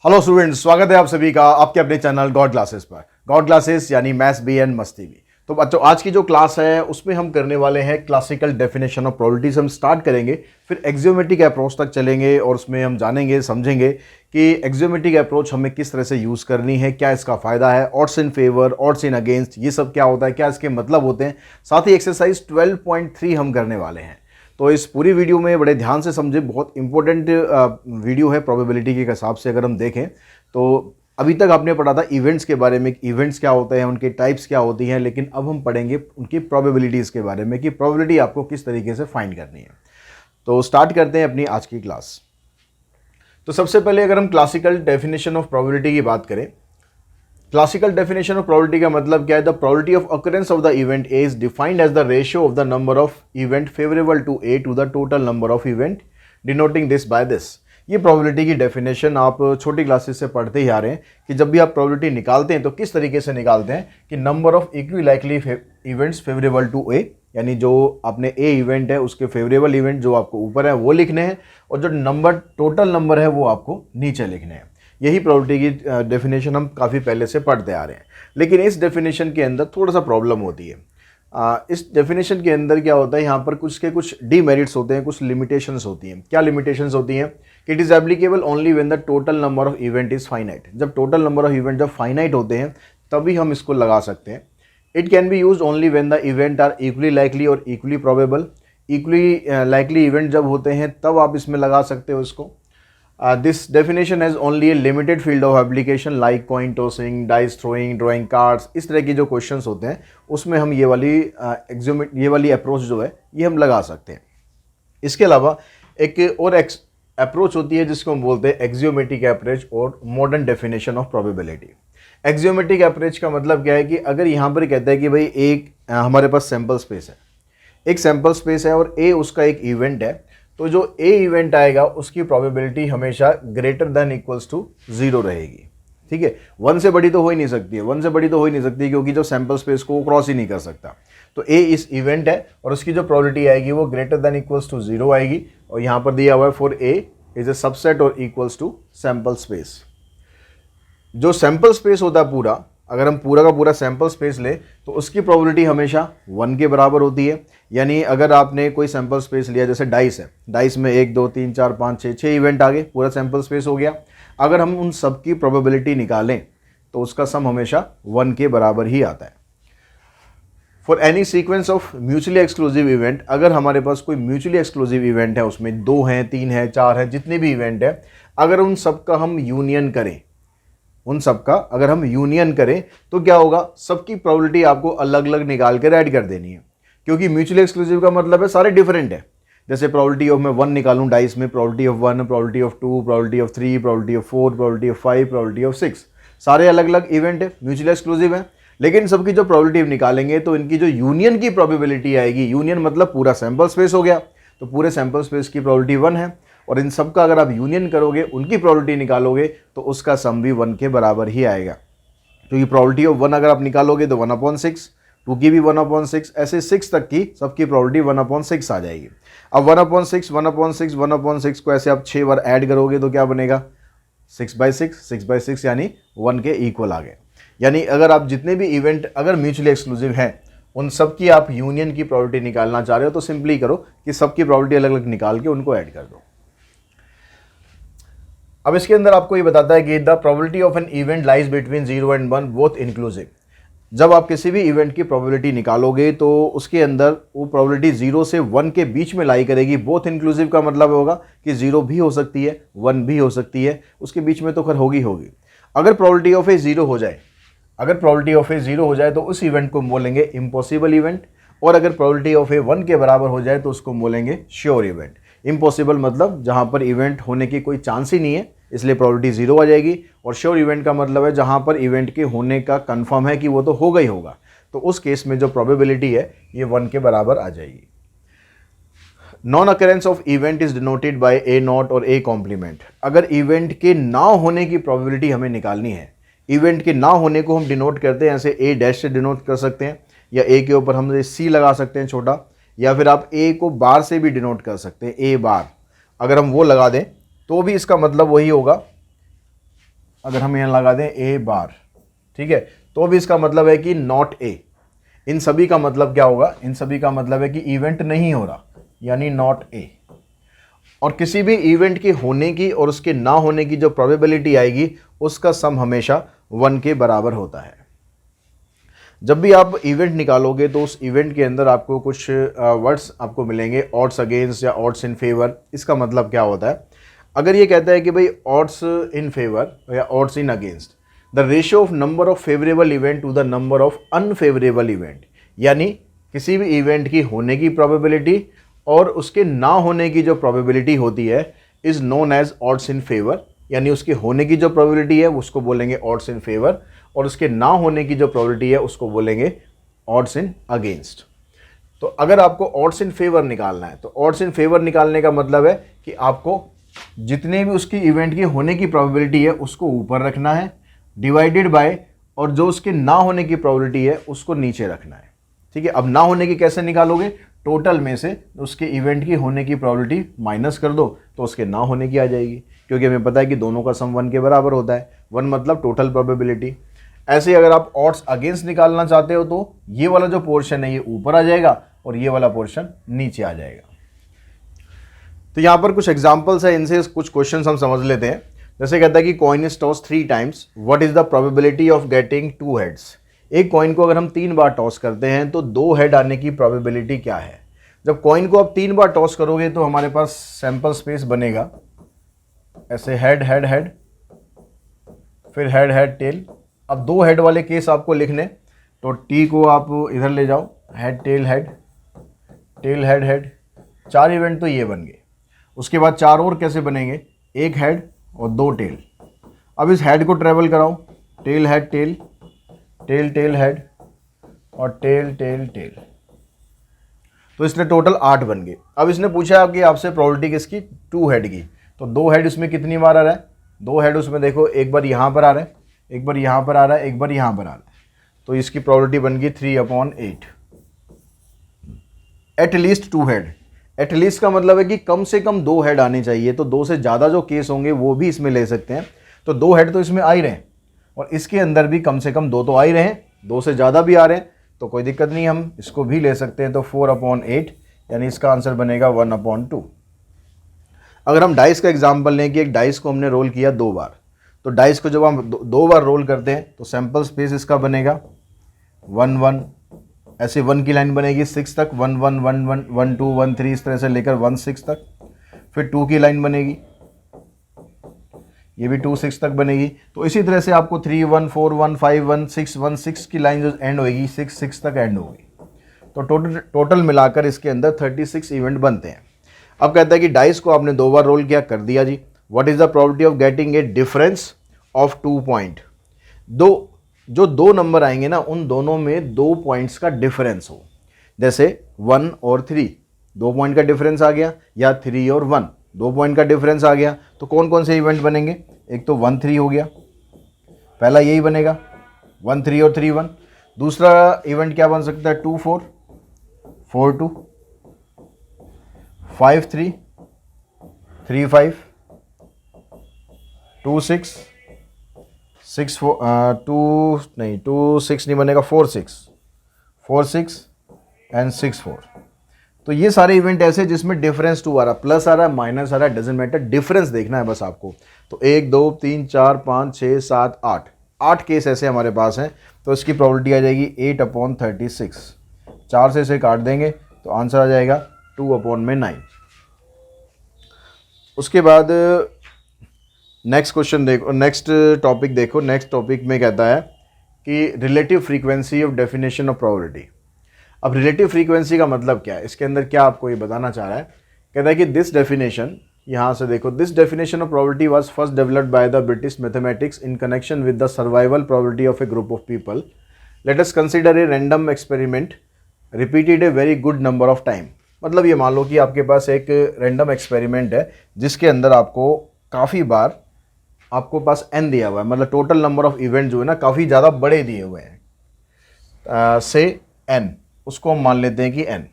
Hello students, स्वागत है आप सभी का आपके अपने चैनल गॉड क्लासेस पर। गॉड क्लासेस यानी मैथ्स बी एंड मस्ती भी। तो बच्चों, आज की जो क्लास है उसमें हम करने वाले हैं क्लासिकल डेफिनेशन ऑफ प्रोबेबिलिटीज। हम स्टार्ट करेंगे, फिर एक्सियोमेट्रिक अप्रोच तक चलेंगे और उसमें हम जानेंगे समझेंगे कि एक्सियोमेट्रिक अप्रोच हमें किस तरह से यूज़ करनी है, क्या इसका फ़ायदा है, odds in favour, odds in against, ये सब क्या होता है, क्या इसके मतलब होते हैं। साथ ही एक्सरसाइज 12.3 हम करने वाले हैं। तो इस पूरी वीडियो में बड़े ध्यान से समझे, बहुत इंपॉर्टेंट वीडियो है प्रोबेबिलिटी के हिसाब से। अगर हम देखें तो अभी तक आपने पढ़ा था इवेंट्स के बारे में, इवेंट्स क्या होते हैं, उनके टाइप्स क्या होती हैं, लेकिन अब हम पढ़ेंगे उनकी प्रोबेबिलिटीज़ के बारे में कि प्रोबेबिलिटी आपको किस तरीके से फाइंड करनी है। तो स्टार्ट करते हैं अपनी आज की क्लास। तो सबसे पहले अगर हम क्लासिकल डेफिनेशन ऑफ प्रोबेबिलिटी की बात करें, क्लासिकल डेफिनेशन ऑफ प्रोबेबिलिटी का मतलब क्या है? The probability of occurrence of the event A is defined as the ratio of the number of event favourable to A to the total number of event, denoting this by this. ये probability की definition आप छोटी classes से पढ़ते ही आ रहे हैं कि जब भी आप प्रोबेबिलिटी निकालते हैं तो किस तरीके से निकालते हैं कि number of equally likely events favourable to A, यानी जो आपने ए इवेंट है उसके फेवरेबल इवेंट जो आपको ऊपर है वो लिखने हैं और जो नंबर टोटल नंबर है वो आपको नीचे लिखने हैं। यही प्रोबेबिलिटी की डेफिनेशन हम काफ़ी पहले से पढ़ते आ रहे हैं। लेकिन इस डेफिनेशन के अंदर थोड़ा सा प्रॉब्लम होती है। इस डेफिनेशन के अंदर क्या होता है, यहाँ पर कुछ डीमेरिट्स होते हैं, कुछ लिमिटेशंस होती हैं। क्या लिमिटेशंस होती हैं? कि it is applicable only when the total number of event is finite. जब टोटल नंबर ऑफ इवेंट जब फाइनाइट होते हैं तभी हम इसको लगा सकते हैं। It can be use only when the event are equally likely or equally probable. Equally likely event जब होते हैं तब आप इसमें लगा सकते हो इसको। This definition has only a limited field of application like coin tossing, dice throwing, drawing cards। इस तरह की जो क्वेश्चंस होते हैं उसमें हम ये वाली अप्रोच जो है ये हम लगा सकते हैं। इसके अलावा एक और अप्रोच होती है जिसको हम बोलते हैं एक्सियोमेट्रिक अप्रोच और modern definition of probability. Axiomatic approach का मतलब क्या है कि अगर यहाँ पर कहता है कि भाई एक हमारे पास सैम्पल स्पेस है, एक सैम्पल स्पेस है और ए उसका एक इवेंट है, तो जो ए इवेंट आएगा उसकी प्रोबेबिलिटी हमेशा ग्रेटर देन इक्वल्स टू 0 रहेगी। ठीक है, 1 से बड़ी तो हो ही नहीं सकती है, 1 से बड़ी तो हो ही नहीं सकती क्योंकि जो सैम्पल स्पेस को वो क्रॉस ही नहीं कर सकता। तो ए इस इवेंट है और उसकी जो प्रोबेबिलिटी आएगी वो ग्रेटर देन इक्वल्स टू 0 आएगी। और यहाँ पर दिया हुआ है for a is a subset और इक्वल्स टू सैम्पल स्पेस। जो सैम्पल स्पेस होता है पूरा, अगर हम पूरा का पूरा सैम्पल स्पेस ले तो उसकी प्रोबेबिलिटी हमेशा 1 के बराबर होती है। यानी अगर आपने कोई सैम्पल स्पेस लिया, जैसे डाइस है, डाइस में 1 2 3 4 5 6 इवेंट आ गए, पूरा सैम्पल स्पेस हो गया। अगर हम उन सब की प्रोबेबिलिटी निकालें तो उसका सम हमेशा 1 के बराबर ही आता है। For any sequence of mutually exclusive event, अगर हमारे पास कोई म्यूचुअली एक्सक्लूसिव इवेंट है, उसमें 2 हैं 3 हैं 4 हैं, जितने भी इवेंट है, अगर उन सब का हम यूनियन करें, उन सब का अगर हम यूनियन करें तो क्या होगा, सबकी प्रोबेबिलिटी आपको अलग अलग निकाल कर ऐड कर देनी है। क्योंकि म्यूचुअली एक्सक्लूसिव का मतलब है सारे डिफरेंट है। जैसे प्रोबेबिलिटी ऑफ मैं 1 निकालूं डाइस में, probability of 1, probability of 2, probability of 3, probability of 4, probability of 5, probability of 6, सारे अलग अलग इवेंट है, म्यूचुअली एक्सक्लूसिव है। लेकिन सबकी जो प्रोबेबिलिटी निकालेंगे तो इनकी जो यूनियन की प्रोबेबिलिटी आएगी, यूनियन मतलब पूरा सैंपल स्पेस हो गया, तो पूरे सैंपल स्पेस की प्रोबेबिलिटी 1 है और इन सब का अगर आप यूनियन करोगे, उनकी प्रोबेबिलिटी निकालोगे तो उसका सम भी 1 के बराबर ही आएगा। क्योंकि प्रोबेबिलिटी ऑफ 1 अगर आप निकालोगे तो 1/6, 2 की भी 1/6, ऐसे 6 तक की सबकी प्रोबेबिलिटी 1/6 आ जाएगी। अब 1/6 1/6 1/6 को ऐसे आप 6 बार ऐड करोगे तो क्या बनेगा, 6/6, 6/6 यानी 1 के इक्वल आ गए। यानी अगर आप जितने भी इवेंट अगर म्यूचुअली एक्सक्लूसिव हैं उन सब की आप यूनियन की प्रोबेबिलिटी निकालना चाह रहे हो तो सिंपली करो कि सबकी प्रोबेबिलिटी अलग अलग निकाल के उनको ऐड कर दो। अब इसके अंदर आपको ये बताता है कि the probability of an event lies between 0 and 1 both inclusive. जब आप किसी भी इवेंट की प्रोबेबिलिटी निकालोगे तो उसके अंदर वो प्रोबेबिलिटी 0 से 1 के बीच में लाई करेगी। बोथ इंक्लूसिव का मतलब होगा कि 0 भी हो सकती है, 1 भी हो सकती है, उसके बीच में तो खैर होगी। अगर प्रोबेबिलिटी ऑफ ए 0 हो जाए, अगर प्रोबेबिलिटी ऑफ ए 0 हो जाए तो उस इवेंट को बोलेंगे इम्पॉसिबल इवेंट, और अगर प्रोबेबिलिटी ऑफ ए 1 के बराबर हो जाए तो उसको बोलेंगे श्योर इवेंट। इम्पॉसिबल मतलब जहां पर इवेंट होने की कोई चांस ही नहीं है, इसलिए प्रोबेबिलिटी 0 आ जाएगी। और श्योर इवेंट का मतलब है जहां पर इवेंट के होने का कंफर्म है कि वो तो होगा ही होगा, तो उस केस में जो प्रोबेबिलिटी है ये 1 के बराबर आ जाएगी। Non occurrence of event is denoted by A not और ए कॉम्प्लीमेंट। अगर इवेंट के ना होने की प्रोबेबिलिटी हमें निकालनी है, इवेंट के ना होने को हम डिनोट करते हैं, ऐसे ए डैश से डिनोट कर सकते हैं, या ए के ऊपर हम सी लगा सकते हैं छोटा, या फिर आप ए को बार से भी डिनोट कर सकते हैं, ए बार। अगर हम वो लगा दें तो भी इसका मतलब वही होगा अगर हम यहाँ लगा दें ए बार, ठीक है, तो अब इसका मतलब है कि नॉट ए। इन सभी का मतलब क्या होगा, इन सभी का मतलब है कि इवेंट नहीं हो रहा, यानी नॉट ए। और किसी भी इवेंट के होने की और उसके ना होने की जो प्रोबेबिलिटी आएगी उसका सम हमेशा 1 के बराबर होता है। जब भी आप इवेंट निकालोगे तो उस इवेंट के अंदर आपको कुछ वर्ड्स आपको मिलेंगे, ऑड्स अगेंस्ट या ऑड्स इन फेवर। इसका मतलब क्या होता है, अगर ये कहता है कि भाई ऑड्स इन फेवर या odds in against, the ratio of number of favourable event to the number of unfavourable event, यानी किसी भी इवेंट की होने की प्रोबेबिलिटी और उसके ना होने की जो प्रोबेबिलिटी होती है is known as odds in favour, यानी उसके होने की जो प्रोबेबिलिटी है उसको बोलेंगे ऑड्स इन फेवर और उसके ना होने की जो प्रोबेबिलिटी है उसको बोलेंगे ऑड्स इन अगेंस्ट। तो अगर आपको ऑड्स इन फेवर निकालना है तो ऑड्स इन फेवर निकालने का मतलब है कि आपको जितने भी उसकी इवेंट की होने की प्रोबेबिलिटी है उसको ऊपर रखना है, डिवाइडेड बाय, और जो उसके ना होने की प्रोबेबिलिटी है उसको नीचे रखना है। ठीक है, अब ना होने की कैसे निकालोगे, टोटल में से उसके इवेंट की होने की प्रोबेबिलिटी माइनस कर दो तो उसके ना होने की आ जाएगी, क्योंकि हमें पता है कि दोनों का सम 1 के बराबर होता है। 1 मतलब टोटल प्रोबेबिलिटी। ऐसे ही अगर आप ऑड्स अगेंस्ट निकालना चाहते हो तो ये वाला जो पोर्शन है ये ऊपर आ जाएगा और ये वाला पोर्शन नीचे आ जाएगा। तो यहाँ पर कुछ एग्जाम्पल्स है, इनसे कुछ क्वेश्चन हम समझ लेते हैं। जैसे कहता है कि coin is toss 3 times, what is the probability of getting 2 heads. एक कॉइन को अगर हम 3 बार टॉस करते हैं तो 2 हेड आने की प्रोबेबिलिटी क्या है। जब कॉइन को आप 3 बार टॉस करोगे तो हमारे पास सैंपल स्पेस बनेगा ऐसे, हेड हेड हेड, फिर हेड हेड टेल। अब 2 हेड वाले केस आपको लिखने, तो टी को आप इधर ले जाओ, head tail head, tail head head, 4 event तो ये बन गए। उसके बाद 4 और कैसे बनेंगे, 1 हेड और 2 टेल। अब इस हेड को ट्रेवल कराओ, tail head tail, tail tail head और टेल टेल टेल, तो इसने टोटल 8 बन गए। अब इसने पूछा कि आपसे प्रोबेबिलिटी किसकी, 2 हेड की। तो 2 हेड इसमें कितनी बार आ रहा है, 2 हेड उसमें देखो, एक बार यहाँ पर आ रहा है, एक बार यहाँ पर आ रहा है, एक बार यहाँ पर आ रहा है, तो इसकी प्रोबेबिलिटी बन गई 3/8। एटलीस्ट 2 हेड, एटलीस्ट का मतलब है कि कम से कम 2 हेड आने चाहिए, तो 2 से ज़्यादा जो केस होंगे वो भी इसमें ले सकते हैं। तो 2 हेड तो इसमें आ ही रहे हैं और इसके अंदर भी कम से कम 2 तो आ ही रहे हैं, 2 से ज़्यादा भी आ रहे हैं तो कोई दिक्कत नहीं, हम इसको भी ले सकते हैं। तो 4/8 यानी इसका आंसर बनेगा 1/2। अगर हम डाइस का एग्जाम्पल लें कि एक डाइस को हमने रोल किया 2 बार, तो डाइस को जब हम 2 बार रोल करते हैं तो सैंपल स्पेस इसका बनेगा 1 1, ऐसे 1 की लाइन बनेगी 6 तक, 1 1 1 1 1 2 1 3 इस तरह से लेकर 1 6 तक। फिर 2 की लाइन बनेगी, ये भी 2 6 तक बनेगी। तो इसी तरह से आपको 3 1 4 1 5 1 6 1 6 की लाइन जो एंड होगी 6 6 तक एंड होगी। तो टोटल मिलाकर इसके अंदर 36 इवेंट बनते हैं। अब कहता है कि डाइस को आपने 2 बार रोल किया, कर दिया जी, what is the probability of getting a difference of 2 point. जो 2 नंबर आएंगे ना उन दोनों में 2 पॉइंट्स का डिफरेंस हो, जैसे 1 और 3, 2 पॉइंट का डिफरेंस आ गया, या 3 और 1, 2 पॉइंट का डिफरेंस आ गया। तो कौन कौन से इवेंट बनेंगे, एक तो 1 3 हो गया, पहला यही बनेगा 1 3 और 3 1। दूसरा इवेंट क्या बन सकता है, 2 4 4 2, 5 3 3 5, 2 6 6 4 2 6 नहीं बनेगा, 4 6 4 6 एंड 6 4। तो ये सारे इवेंट ऐसे जिसमें डिफरेंस 2 आ रहा, प्लस आ रहा है, माइनस आ रहा है, डजेंट मैटर, डिफरेंस देखना है बस आपको। तो 1 2 3 4 5 6 7 8 केस ऐसे हमारे पास हैं। तो इसकी प्रोबेबिलिटी आ जाएगी 8/36। 4 से इसे काट देंगे तो आंसर आ जाएगा 2/9। उसके बाद नेक्स्ट क्वेश्चन देखो, नेक्स्ट टॉपिक देखो। नेक्स्ट टॉपिक में कहता है कि relative frequency of definition of probability. अब रिलेटिव फ्रीक्वेंसी का मतलब क्या है, इसके अंदर क्या आपको ये बताना चाह रहा है। कहता है कि दिस डेफिनेशन, यहाँ से देखो, this definition of probability was first developed by the British mathematics in connection with the survival probability of A group of people. Let us consider a random experiment repeated a very good number of time. मतलब ये मान लो कि आपके पास एक random experiment है जिसके अंदर आपको काफ़ी बार आपको पास n दिया हुआ है, मतलब टोटल नंबर ऑफ इवेंट जो है ना काफ़ी ज़्यादा बड़े दिए हुए हैं, से n, उसको हम मान लेते हैं कि n।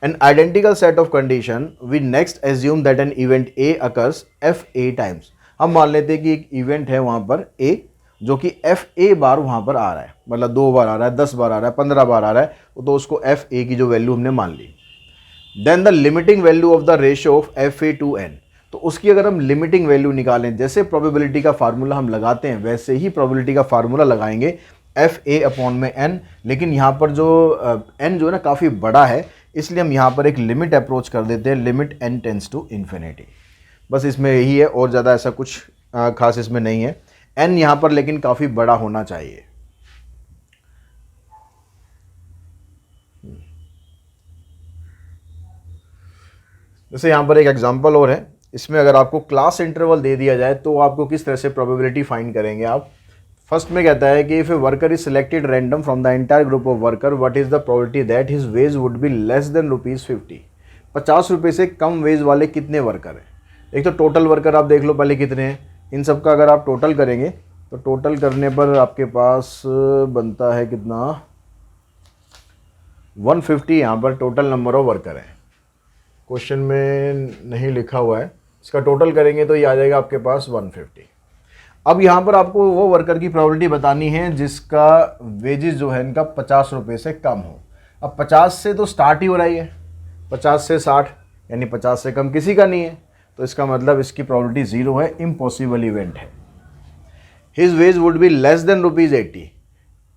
An identical set of condition, we next assume that an event A occurs fa times। हम मान लेते हैं कि एक इवेंट है वहाँ पर ए, जो कि एफ ए बार वहाँ पर आ रहा है, मतलब 2 बार आ रहा है, 10 बार आ रहा है, 15 बार आ रहा है, तो उसको एफ ए की जो वैल्यू हमने मान ली। Then the limiting value of the ratio of F A to N, तो उसकी अगर हम लिमिटिंग वैल्यू निकालें, जैसे प्रोबेबिलिटी का फार्मूला हम लगाते हैं वैसे ही प्रोबेबिलिटी का फार्मूला लगाएंगे एफ ए अपॉन में एन, लेकिन यहाँ पर जो एन जो है ना काफ़ी बड़ा है, इसलिए हम यहाँ पर एक लिमिट अप्रोच कर देते हैं, limit n tends to infinity. बस इसमें यही है, और ज़्यादा ऐसा कुछ खास इसमें नहीं है। एन यहाँ पर लेकिन काफ़ी बड़ा होना चाहिए। जैसे यहाँ पर एक एग्जांपल और है, इसमें अगर आपको क्लास इंटरवल दे दिया जाए तो आपको किस तरह से प्रोबेबिलिटी फाइंड करेंगे आप। फर्स्ट में कहता है कि if a worker is selected random from the entire group of worker, what is the probability that his veg would be less than ₹50। 50 रुपये से कम वेज वाले कितने वर्कर हैं। एक तो टोटल वर्कर आप देख लो पहले कितने हैं, इन सब का अगर आप टोटल करेंगे तो टोटल करने पर आपके पास बनता है कितना, 150 यहाँ पर टोटल नंबर ऑफ वर्कर है। क्वेश्चन में नहीं लिखा हुआ है, इसका टोटल करेंगे तो ये आ जाएगा आपके पास 150। अब यहाँ पर आपको वो वर्कर की प्रोबेबिलिटी बतानी है जिसका वेजेस जो है इनका 50 रुपये से कम हो। अब 50 से तो स्टार्ट ही हो रही है, 50 से 60, यानी 50 से कम किसी का नहीं है, तो इसका मतलब इसकी प्रोबेबिलिटी 0 है, इम्पॉसिबल इवेंट है। His veg would be less than ₹80,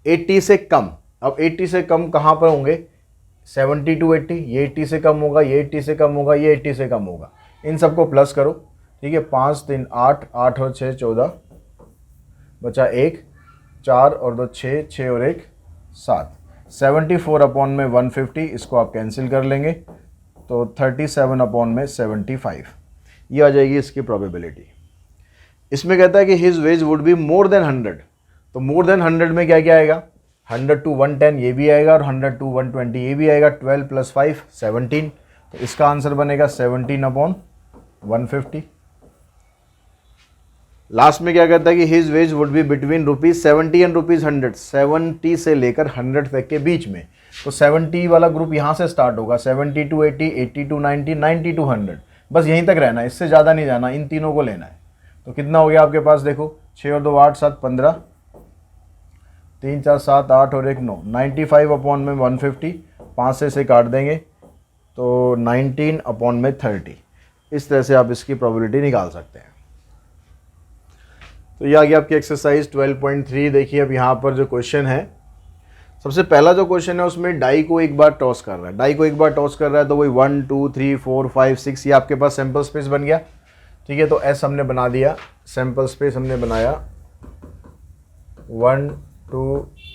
80 से कम। अब 80 से कम कहाँ पर होंगे, 70 to 80, ये 80 से कम होगा, ये 80 से कम होगा, ये 80 से कम होगा। इन सबको प्लस करो, ठीक है, 5 3 8, 8 और 6 14, बचा 1, 4 और 2 6, 6 और 1 7, 74 अपॉन में 150, इसको आप कैंसिल कर लेंगे तो 37 अपॉन में 75, ये आ जाएगी इसकी प्रोबेबिलिटी। इसमें कहता है कि his veg would be more than 100, तो मोर देन 100 में क्या क्या आएगा, 100 to 110 ये भी आएगा और 100 to 120 ये भी आएगा, 12 + 5 17, तो इसका आंसर बनेगा 17 अपॉन 150। लास्ट में क्या कहता है कि his veg would be between ₹70 and ₹100, 70 से लेकर 100 तक के बीच में, तो 70 वाला ग्रुप यहाँ से स्टार्ट होगा, 70 to 80, 80 to 90, 90 to 100, बस यहीं तक रहना है, इससे ज़्यादा नहीं जाना, इन तीनों को लेना है। तो कितना हो गया आपके पास, देखो 6 और 2 8 7 15, 3 4 7 8 और 1 9, 95 अपॉन में 150, 5 से काट देंगे तो 19 अपॉन में 30। इस तरह से आप इसकी प्रोबेबिलिटी निकाल सकते हैं। तो ये आ गया आपकी एक्सरसाइज 12.3। देखिए अब यहाँ पर जो क्वेश्चन है, सबसे पहला जो क्वेश्चन है उसमें डाई को एक बार टॉस कर रहा है, डाई को एक बार टॉस कर रहा है, तो वही 1 2 3 4 5 6 ये आपके पास सैम्पल स्पेस बन गया, ठीक है। तो एस हमने बना दिया, सैम्पल स्पेस हमने बनाया 1 2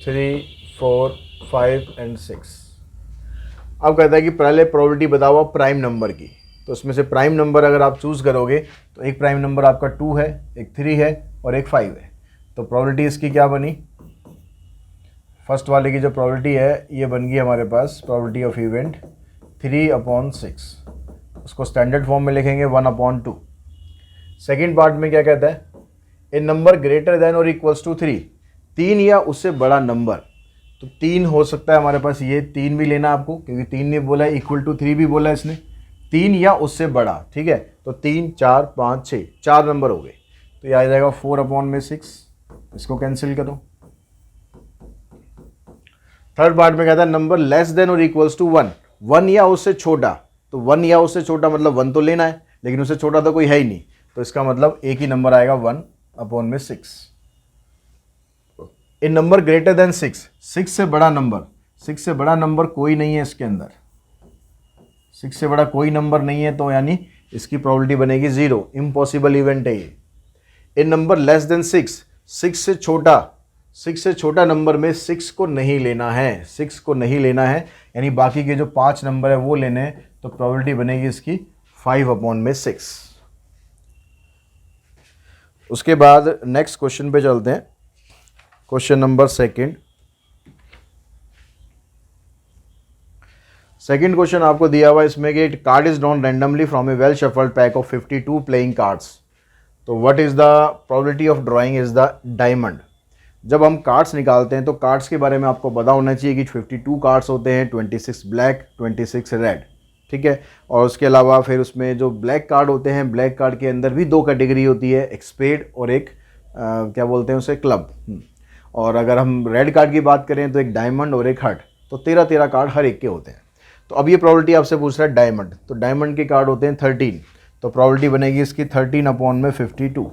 3 4 5 एंड 6। अब कहता है कि पहले प्रोबेबिलिटी बताओ प्राइम नंबर की, तो उसमें से प्राइम नंबर अगर आप चूज़ करोगे तो एक प्राइम नंबर आपका 2 है, एक 3 है और एक 5 है, तो प्रोबेबिलिटी इसकी क्या बनी, फर्स्ट वाले की जो प्रोबेबिलिटी है ये बन गई हमारे पास प्रोबेबिलिटी ऑफ इवेंट 3/6, उसको स्टैंडर्ड फॉर्म में लिखेंगे 1/2। सेकेंड पार्ट में क्या कहता है, ए नंबर ग्रेटर देन और इक्वल्स टू 3, 3 या उससे बड़ा नंबर, तो 3 हो सकता है हमारे पास, ये 3 भी लेना आपको क्योंकि 3 ने बोला है, इक्वल टू 3 भी बोला है इसने, 3 या उससे बड़ा, ठीक है। तो 3 4 5 6 4 नंबर हो गए, तो ये आ जाएगा 4/6, इसको कैंसिल करो। थर्ड पार्ट में कहता है नंबर लेस देन और इक्वल्स टू 1, 1 या उससे छोटा, तो 1 या उससे छोटा मतलब 1 तो लेना है, लेकिन उससे छोटा तो कोई है ही नहीं, तो इसका मतलब एक ही नंबर आएगा 1/6। ए नंबर ग्रेटर देन 6, 6 से बड़ा नंबर, 6 से बड़ा नंबर कोई नहीं है इसके अंदर, 6 से बड़ा कोई नंबर नहीं है, तो यानी इसकी प्रोबेबिलिटी बनेगी 0, इम्पॉसिबल इवेंट है ये। ए नंबर लेस देन 6, 6 से छोटा, 6 से छोटा नंबर में 6 को नहीं लेना है, 6 को नहीं लेना है, यानी बाकी के जो 5 नंबर है वो लेने हैं, तो प्रोबेबिलिटी बनेगी इसकी 5/6। उसके बाद नेक्स्ट क्वेश्चन पे चलते हैं, क्वेश्चन नंबर सेकंड क्वेश्चन आपको दिया हुआ इसमें कि card is drawn randomly from a well shuffled pack of 52 playing cards, तो what is the probability of drawing is the diamond. जब हम कार्ड्स निकालते हैं तो कार्ड्स के बारे में आपको पता होना चाहिए कि 52 कार्ड्स होते हैं, 26 ब्लैक 26 रेड, ठीक है। और उसके अलावा फिर उसमें जो ब्लैक कार्ड होते हैं, ब्लैक कार्ड के अंदर भी दो कैटेगरी होती है, एक स्पेड और एक क्या बोलते हैं उसे, क्लब। और अगर हम रेड कार्ड की बात करें तो एक डायमंड और एक हार्ट। तो 13 कार्ड हर एक के होते हैं। तो अब ये प्रॉबिलिटी आपसे पूछ रहा है डायमंड, तो डायमंड के कार्ड होते हैं 13, तो प्रॉबिलिटी बनेगी इसकी 13 अपॉन में 52।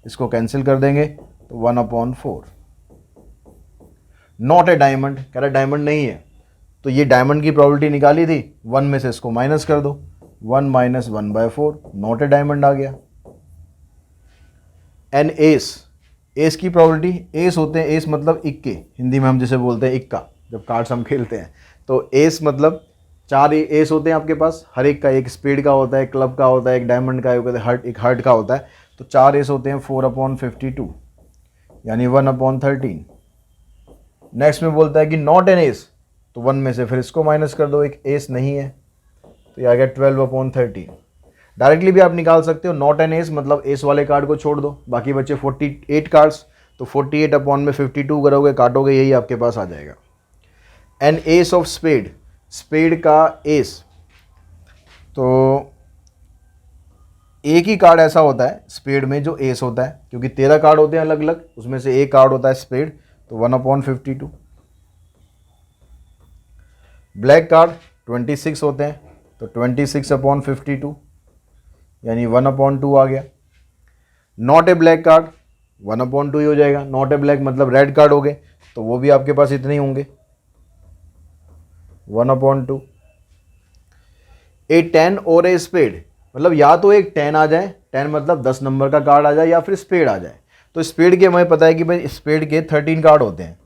इसको कैंसिल कर देंगे तो 1/4। नॉट ए डायमंड, कह रहा डायमंड नहीं है, तो ये डायमंड की प्रॉबिलिटी निकाली थी, 1 में से इसको माइनस कर दो, 1 - 1/4, नॉट ए डायमंड आ गया। एन एस, एस की प्रॉबिलिटी, एस होते हैं, एस मतलब इक्के, हिंदी में हम जिसे बोलते हैं इक्का, जब कार्ड्स हम खेलते हैं तो एस मतलब 4 एस होते हैं आपके पास, हर एक का, एक स्पेड का होता है, क्लब का होता है, एक डायमंड का होता है, एक हार्ट का होता है, तो 4 एस होते हैं, 4/52 यानी 1/13। नेक्स्ट में बोलता है कि नॉट एन एस, तो 1 में से फिर इसको माइनस कर दो, एक एस नहीं है, तो ये आ गया 12/13। डायरेक्टली भी आप निकाल सकते हो, नॉट एन एस मतलब एस वाले कार्ड को छोड़ दो, बाकी बचे 48 कार्ड्स, तो 48/52 करोगे, काटोगे, यही आपके पास आ जाएगा। An ace of spade, spade का एस, तो एक ही कार्ड ऐसा होता है स्पेड में जो एस होता है, क्योंकि 13 कार्ड होते हैं अलग अलग, उसमें से एक कार्ड होता है स्पेड, तो 1/52। ब्लैक कार्ड 26 होते हैं, तो 26/52 यानी 1/2 आ गया। नॉट ए ब्लैक कार्ड 1/2 ही हो जाएगा, नॉट ए ब्लैक मतलब रेड कार्ड हो गए, तो वो भी आपके पास इतने ही होंगे, 1/2। ए 10 और ए स्पेड, मतलब या तो एक 10 आ जाए, 10 मतलब 10 नंबर का कार्ड आ जाए, या फिर स्पेड आ जाए। तो स्पेड के हमें पता है कि भाई स्पेड के 13 कार्ड होते हैं,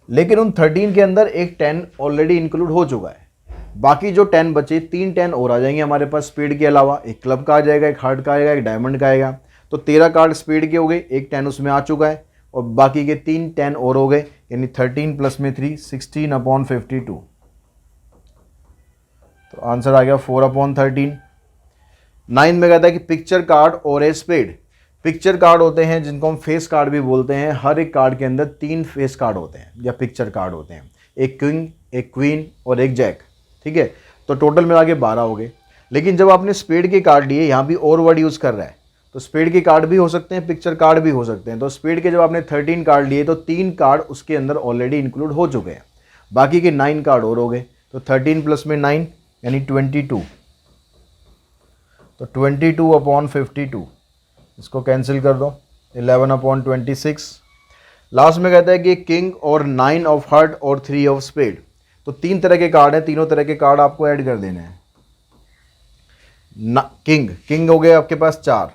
लेकिन उन 13 के अंदर एक 10 ऑलरेडी इंक्लूड हो चुका है, बाकी जो 10 बचे, 3 10 और आ जाएंगे हमारे पास स्पेड के अलावा, एक क्लब का आ जाएगा, एक हार्ट का आएगा, एक डायमंड का आएगा। तो 13 कार्ड स्पेड के हो गए, एक 10 उसमें आ चुका है, और बाकी के 3 10 और हो गए, यानी 13 + 3 16/52। तो आंसर आ गया 4/13। 9 में कहता है कि पिक्चर कार्ड और ए स्पेड, पिक्चर कार्ड होते हैं जिनको हम फेस कार्ड भी बोलते हैं, हर एक कार्ड के अंदर 3 फेस कार्ड होते हैं या पिक्चर कार्ड होते हैं, एक किंग, एक क्वीन और एक जैक, ठीक है। तो टोटल मिला के 12 हो गए। लेकिन जब आपने स्पेड के कार्ड लिए, यहाँ भी और वर्ड यूज़ कर रहा है, तो स्पेड के कार्ड भी हो सकते हैं, पिक्चर कार्ड भी हो सकते हैं। तो स्पेड के जब आपने 13 कार्ड लिए, तो 3 कार्ड उसके अंदर ऑलरेडी इंक्लूड हो चुके हैं, बाकी के 9 कार्ड और हो गए, तो 13 + 9 यानी 22, तो 22/52, इसको कैंसिल कर दो, 11/26। लास्ट में कहता है कि किंग और 9 ऑफ हार्ट और 3 ऑफ स्पेड, तो 3 तरह के कार्ड हैं, तीनों तरह के कार्ड आपको ऐड कर देने हैं। किंग हो गए आपके पास 4,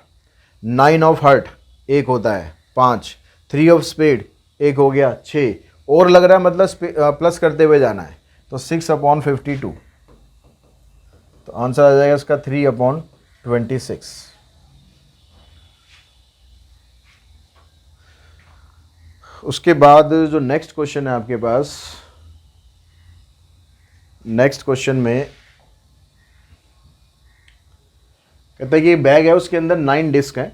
9 ऑफ हार्ट एक होता है 5, 3 ऑफ स्पेड एक हो गया 6, और लग रहा है मतलब प्लस करते हुए जाना है, तो 6/52। तो आंसर आ जाएगा इसका 3/26। उसके बाद जो नेक्स्ट क्वेश्चन है आपके पास, नेक्स्ट क्वेश्चन में कहता है कि बैग है, उसके अंदर 9 डिस्क हैं,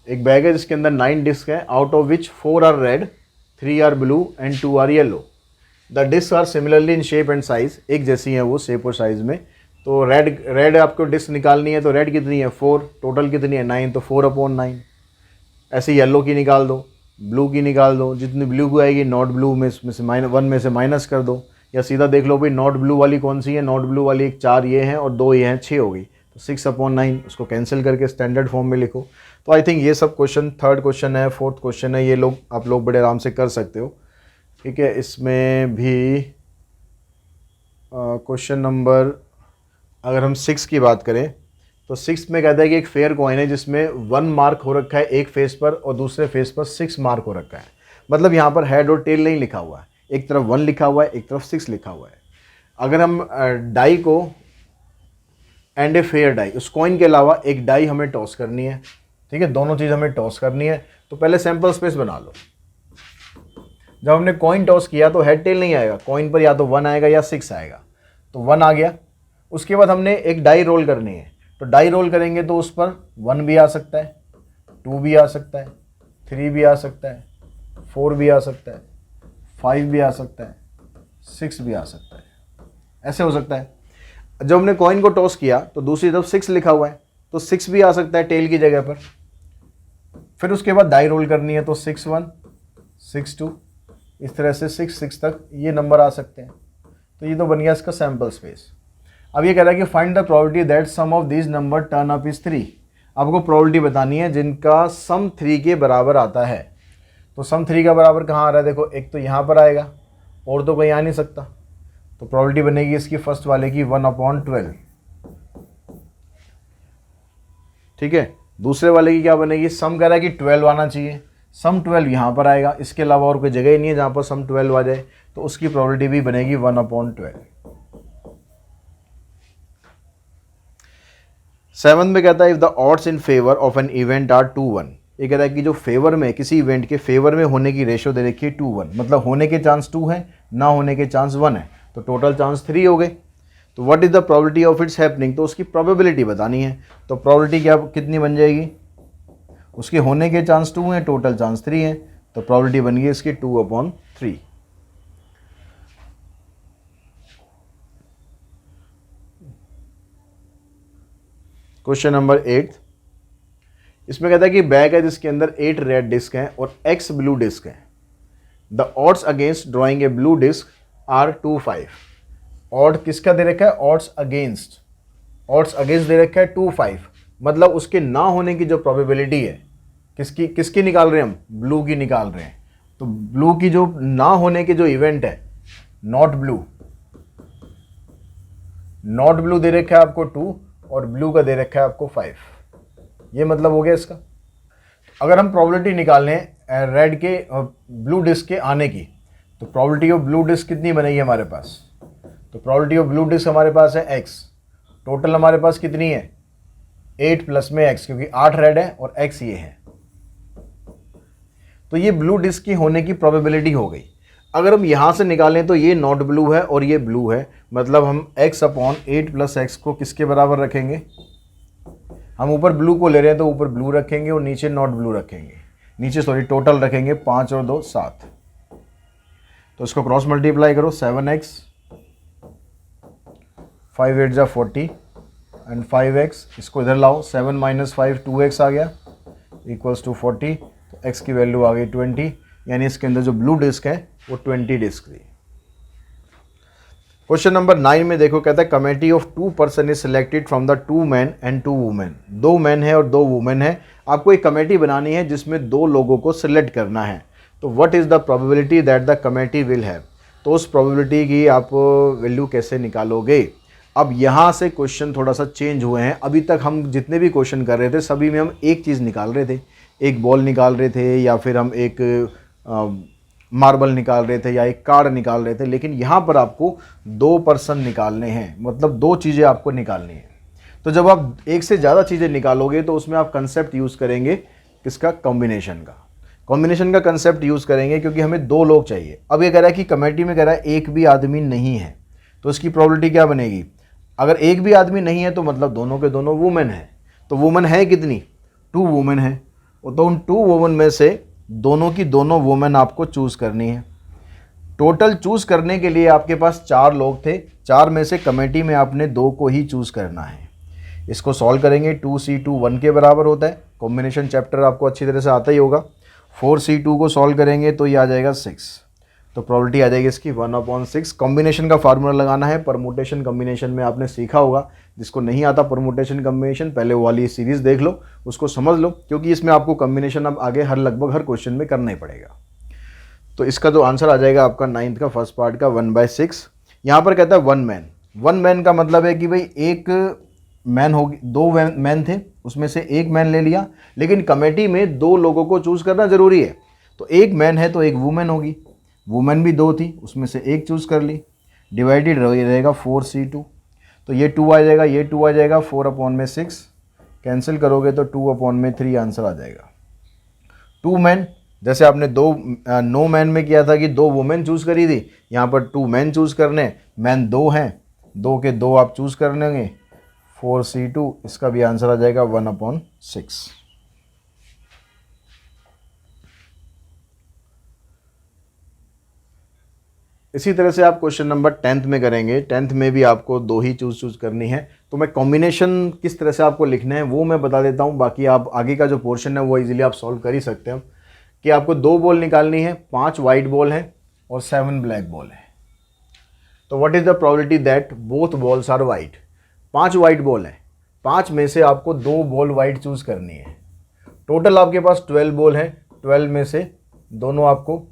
एक बैग है जिसके अंदर 9 डिस्क है, out of which 4 are red, 3 are blue and 2 are yellow. The disc are similarly in shape and size, एक जैसी हैं वो शेप और साइज में। तो रेड आपको डिस्क निकालनी है, तो रेड कितनी है 4, टोटल कितनी है 9, तो 4/9। ऐसे येलो की निकाल दो, ब्लू की निकाल दो, जितनी ब्लू की आएगी नॉट ब्लू में से -1 में से माइनस कर दो, या सीधा देख लो भाई नॉट ब्लू वाली कौन सी है, नॉट ब्लू वाली एक 4 ये हैं और 2 ये हैं, 6 हो गई, तो 6/9, उसको कैंसिल करके स्टैंडर्ड फॉर्म में लिखो। तो आई थिंक ये सब क्वेश्चन, थर्ड क्वेश्चन है, फोर्थ क्वेश्चन है, ये लोग आप लोग बड़े आराम से कर सकते हो, ठीक है। इसमें भी क्वेश्चन नंबर, अगर हम 6 की बात करें, तो 6 में कहता है कि एक फेयर कॉइन है जिसमें 1 मार्क हो रखा है एक फेस पर और दूसरे फेस पर 6 मार्क हो रखा है। मतलब यहाँ पर हेड और टेल नहीं लिखा हुआ है, एक तरफ 1 लिखा हुआ है, एक तरफ 6 लिखा हुआ है। अगर हम डाई को एंड ए फेयर डाई, उस कॉइन के अलावा एक डाई हमें टॉस करनी है, ठीक है, दोनों चीज़ हमें टॉस करनी है, तो पहले सैम्पल स्पेस बना लो। जब हमने कॉइन टॉस किया तो हेड टेल नहीं आएगा, कॉइन पर या तो 1 आएगा या 6 आएगा, तो 1 आ गया। उसके बाद हमने एक डाई रोल करनी है, तो डाई रोल करेंगे तो उस पर 1 भी आ सकता है, 2 भी आ सकता है, 3 भी आ सकता है, 4 भी आ सकता है, 5 भी आ सकता है, 6 भी आ सकता है, ऐसे हो सकता है। जब हमने कॉइन को टॉस किया तो दूसरी तरफ 6 लिखा हुआ है, तो 6 भी आ सकता है टेल की जगह पर। फिर उसके बाद डाई रोल करनी है, तो 6 1 6 2, इस तरह से 6 6 तक ये नंबर आ सकते हैं। तो ये तो बन गया इसका सैम्पल स्पेस। अब ये कह रहा है कि find the probability that sum of these number turn up is 3। आपको प्रोबेबिलिटी बतानी है जिनका सम 3 के बराबर आता है। तो सम 3 का बराबर कहाँ आ रहा है, देखो एक तो यहाँ पर आएगा और तो कहीं आ नहीं सकता, तो प्रोबेबिलिटी बनेगी इसकी फर्स्ट वाले की 1/12। ठीक है, दूसरे वाले की क्या बनेगी, सम कह रहा है कि 12 आना चाहिए, सम 12 यहाँ पर आएगा, इसके अलावा और कोई जगह ही नहीं है जहाँ पर सम 12 आ जाए, तो उसकी प्रोबेबिलिटी भी बनेगी 1/12। 7 में कहता है if the odds in favour of an event are 2-1। ये कहता है कि जो फेवर में, किसी इवेंट के फेवर में होने की रेशियो दे रखी है 2-1, मतलब होने के चांस 2 है, ना होने के चांस 1 है, तो टोटल चांस 3 हो गए। तो what is the probability of its happening, तो उसकी प्रोबेबिलिटी बतानी है। तो प्रोबेबिलिटी क्या कितनी बन जाएगी, उसके होने के चांस 2 हैं, टोटल चांस 3 हैं, तो प्रोबेबिलिटी बन गई इसकी 2/3। क्वेश्चन नंबर 8, इसमें कहता है कि बैग है जिसके अंदर 8 रेड डिस्क हैं और X ब्लू डिस्क है। The odds against drawing a blue disc are 2-5। Odd किसका दे रखा है, ऑड्स अगेंस्ट दे रखा है 2-5, मतलब उसके ना होने की जो प्रोबेबिलिटी है, किसकी निकाल रहे हैं हम, ब्लू की निकाल रहे हैं। तो ब्लू की जो ना होने के जो इवेंट है, नॉट ब्लू दे रखा है आपको 2 और ब्लू का दे रखा है आपको 5। ये मतलब हो गया इसका। अगर हम प्रोबेबिलिटी निकाल लें रेड के ब्लू डिस्क के आने की, तो प्रोबेबिलिटी ऑफ ब्लू डिस्क कितनी बनेगी हमारे पास, तो प्रोबेबिलिटी ऑफ ब्लू डिस्क हमारे पास है x, टोटल हमारे पास कितनी है 8 प्लस में x, क्योंकि 8 रेड है और x ये है, तो ये ब्लू डिस्क की होने की प्रोबेबिलिटी हो गई। अगर हम यहाँ से निकालें तो ये नॉट ब्लू है और ये ब्लू है, मतलब हम x/8 + x को किसके बराबर रखेंगे, हम ऊपर ब्लू को ले रहे हैं तो ऊपर ब्लू रखेंगे और नीचे नॉट ब्लू रखेंगे, टोटल रखेंगे 5 और 2 7। तो इसको क्रॉस मल्टीप्लाई करो, 7x 5 8 जा 40 एंड 5x, इसको इधर लाओ, 7 - 5 2x आ गया इक्वल्स टू 40, तो x की वैल्यू आ गई 20, यानी इसके अंदर जो ब्लू डिस्क है वो 20 डिस्क थी। क्वेश्चन नंबर 9 में देखो, कहता है committee of 2 person is selected from the 2 man and 2 women. 2 man है और 2 वुमेन है, आपको एक कमेटी बनानी है जिसमें 2 लोगों को सिलेक्ट करना है। तो what is the probability that the committee will have, तो उस प्रोबेबिलिटी की आप वैल्यू कैसे निकालोगे। अब यहाँ से क्वेश्चन थोड़ा सा चेंज हुए हैं। अभी तक हम जितने भी क्वेश्चन कर रहे थे सभी में हम एक चीज़ निकाल रहे थे, एक बॉल निकाल रहे थे या फिर हम एक मार्बल निकाल रहे थे या एक कार्ड निकाल रहे थे, लेकिन यहाँ पर आपको 2 पर्सन निकालने हैं, मतलब 2 चीज़ें आपको निकालनी है। तो जब आप एक से ज़्यादा चीज़ें निकालोगे तो उसमें आप कंसेप्ट यूज़ करेंगे किसका, कॉम्बिनेशन का कंसेप्ट यूज़ करेंगे, क्योंकि हमें 2 लोग चाहिए। अब ये कह रहा है कि कमेटी में कह रहा है एक भी आदमी नहीं है, तो इसकी प्रोबेबिलिटी क्या बनेगी, अगर एक भी आदमी नहीं है तो मतलब दोनों के दोनों वुमेन है। तो वुमेन है कितनी, 2 वुमेन है, तो उन 2 वुमेन में से दोनों की दोनों वुमेन आपको चूज़ करनी है। टोटल चूज़ करने के लिए आपके पास 4 लोग थे, 4 में से कमेटी में आपने 2 को ही चूज़ करना है। इसको सॉल्व करेंगे, 2c2 1 के बराबर होता है, कॉम्बिनेशन चैप्टर आपको अच्छी तरह से आता ही होगा। 4c2 को सॉल्व करेंगे तो ये आ जाएगा 6, तो प्रोबेबिलिटी आ जाएगी इसकी 1/6। कॉम्बिनेशन का फार्मूला लगाना है, परमुटेशन कॉम्बिनेशन में आपने सीखा होगा, जिसको नहीं आता परमुटेशन कॉम्बिनेशन पहले वो वाली सीरीज़ देख लो, उसको समझ लो, क्योंकि इसमें आपको कॉम्बिनेशन अब आगे लगभग हर क्वेश्चन में करना ही पड़ेगा। तो इसका जो आंसर आ जाएगा आपका 9th का फर्स्ट पार्ट का 1/6। यहाँ पर कहता है 1 मैन का मतलब है कि भाई एक मैन होगी, 2 मैन थे उसमें से एक मैन ले लिया, लेकिन कमेटी में 2 लोगों को चूज़ करना ज़रूरी है। तो एक मैन है तो एक वुमेन होगी, वुमेन भी 2 थी, उसमें से एक चूज़ कर ली, डिवाइडेड रहेगा 4c2, तो ये 2 आ जाएगा, ये 2 आ जाएगा, 4/6 कैंसिल करोगे तो 2/3 आंसर आ जाएगा। 2 मैन, जैसे आपने 2 मैन में किया था कि 2 वुमेन चूज़ करी थी, यहाँ पर 2 मैन चूज़ करने, मैन 2 हैं, 2 के 2 आप चूज़ कर लेंगे, 4c2, इसका भी आंसर आ जाएगा 1/6। इसी तरह से आप क्वेश्चन नंबर 10th में करेंगे। 10th में भी आपको दो ही चूज करनी है। तो मैं कॉम्बिनेशन किस तरह से आपको लिखना है वो मैं बता देता हूँ, बाकी आप आगे का जो पोर्शन है वो इजीली आप सॉल्व कर ही सकते हैं। कि आपको 2 बॉल निकालनी है, 5 वाइट बॉल है और 7 ब्लैक बॉल है। तो what is the probability that both balls are white. 5 white ball है, 5 में से आपको 2 बॉल वाइट चूज करनी है। टोटल आपके पास 12 बॉल है, 12 में से दोनों आपको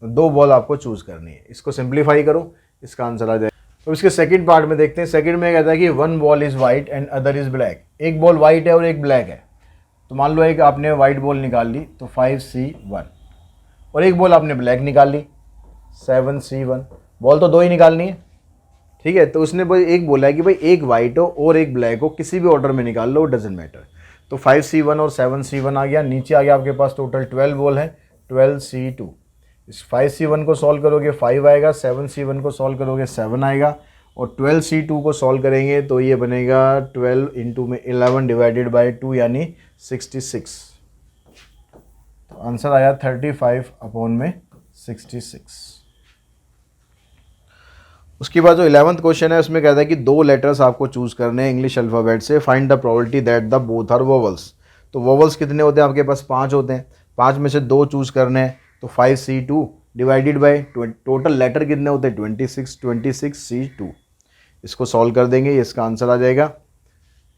2 बॉल आपको चूज करनी है। इसको सिंप्लीफाई करो, इसका आंसर आ जाए। तो इसके सेकंड पार्ट में देखते हैं। सेकंड में कहता है कि 1 ball is white and other is black. एक बॉल वाइट है और एक ब्लैक है। तो मान लो एक आपने वाइट बॉल निकाल ली तो 5C1, और एक बॉल आपने ब्लैक निकाल ली 7C1। बॉल तो 2 ही निकालनी है, ठीक है। तो उसने भाई एक बोला है कि भाई एक वाइट हो और एक ब्लैक हो, किसी भी ऑर्डर में निकाल लो, डजेंट मैटर। तो 5C1 और 7C1 आ गया। नीचे आ गया आपके पास टोटल 12 बॉल है, 12C2। इस 5C1 को सॉल्व करोगे 5 आएगा, 7C1 को सॉल्व करोगे 7 आएगा, और 12C2 को सॉल्व करेंगे तो ये बनेगा 12 इंटू में 11 डिवाइडेड बाई 2 यानी 66। तो आंसर आया 35 अपॉन में 66। उसके बाद जो 11th क्वेश्चन है उसमें कहता है कि 2 लेटर्स आपको चूज करने हैं इंग्लिश अल्फ़ाबेट से। Find the probability that the both are vowels. तो वोवल्स कितने होते हैं आपके पास? 5 होते हैं। 5 में से 2 चूज करने हैं, तो 5C2 divided by total letter कितने होते हैं? 26, 26C2। इसको सॉल्व कर देंगे, इसका आंसर आ जाएगा।